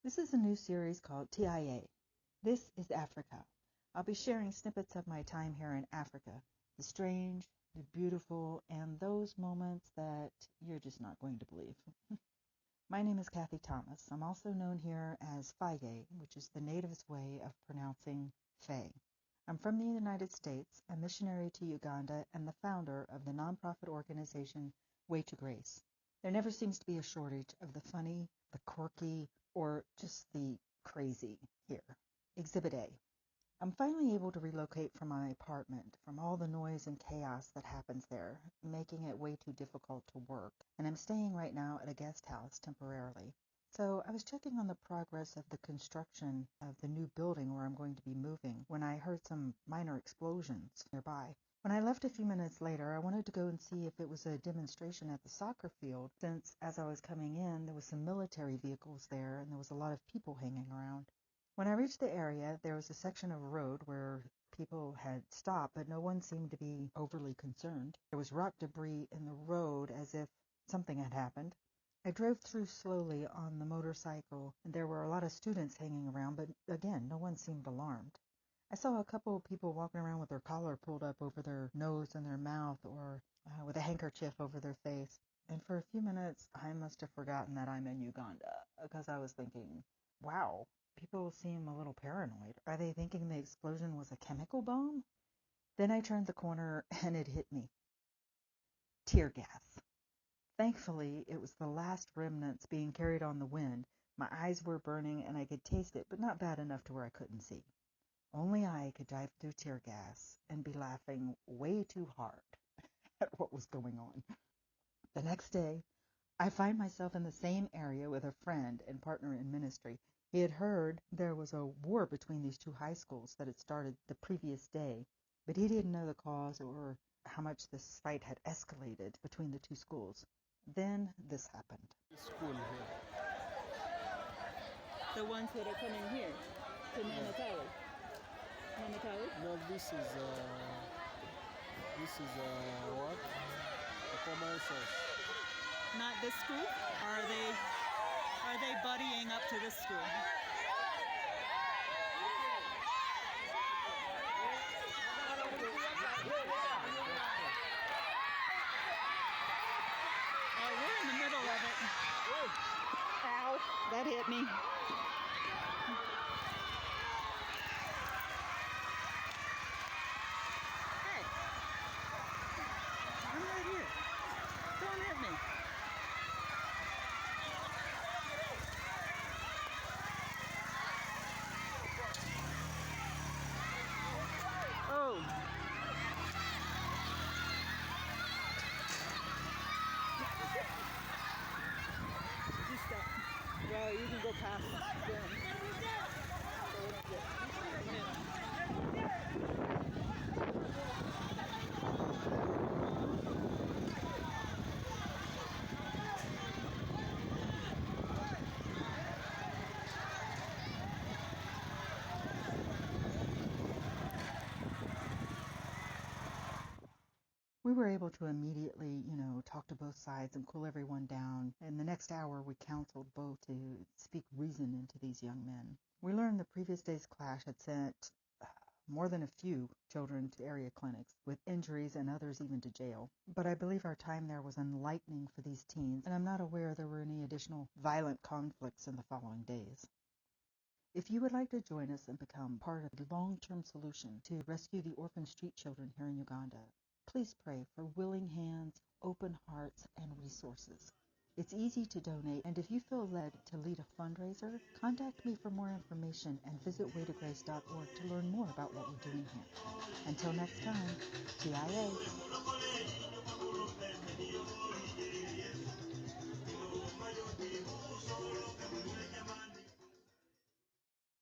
This is a new series called TIA. This is Africa. I'll be sharing snippets of my time here in Africa, the strange, the beautiful, and those moments that you're just not going to believe. My name is Faye Thomas. I'm also known here as Faye, which is the native's way of pronouncing Faye. I'm from the United States, a missionary to Uganda, and the founder of the nonprofit organization Way to Grace. There never seems to be a shortage of the funny, the quirky, or just the crazy here. Exhibit A. I'm finally able to relocate from my apartment, from all the noise and chaos that happens there, making it way too difficult to work, and I'm staying right now at a guest house temporarily. So I was checking on the progress of the construction of the new building where I'm going to be moving when I heard some minor explosions nearby. When I left a few minutes later, I wanted to go and see if it was a demonstration at the soccer field, since as I was coming in, there was some military vehicles there and there was a lot of people hanging around. When I reached the area, there was a section of road where people had stopped, but no one seemed to be overly concerned. There was rock debris in the road as if something had happened. I drove through slowly on the motorcycle, and there were a lot of students hanging around, but again, no one seemed alarmed. I saw a couple of people walking around with their collar pulled up over their nose and their mouth, or with a handkerchief over their face. And for a few minutes, I must have forgotten that I'm in Uganda, because I was thinking, wow, people seem a little paranoid. Are they thinking the explosion was a chemical bomb? Then I turned the corner, and it hit me. Tear gas. Thankfully, it was the last remnants being carried on the wind. My eyes were burning and I could taste it, but not bad enough to where I couldn't see. Only I could dive through tear gas and be laughing way too hard at what was going on. The next day, I find myself in the same area with a friend and partner in ministry. He had heard there was a war between these two high schools that had started the previous day, but he didn't know the cause or how much this fight had escalated between the two schools. Then this happened. School here. The ones that are coming here to Manatawi. Manatawi? No, this is what? A commercial. Not this school? Or are they buddying up to this school? We're in the middle of it. Ow, that hit me. Hey, I'm right here. Don't hit me. Oh. You stop. Well, you can go past them. We were able to immediately, talk to both sides and cool everyone down. In the next hour, we counseled both to speak reason into these young men. We learned the previous day's clash had sent more than a few children to area clinics with injuries and others even to jail. But I believe our time there was enlightening for these teens, and I'm not aware there were any additional violent conflicts in the following days. If you would like to join us and become part of the long-term solution to rescue the orphan street children here in Uganda, please pray for willing hands, open hearts, and resources. It's easy to donate, and if you feel led to lead a fundraiser, contact me for more information and visit waytograce.org to learn more about what we're doing here. Until next time, TIA.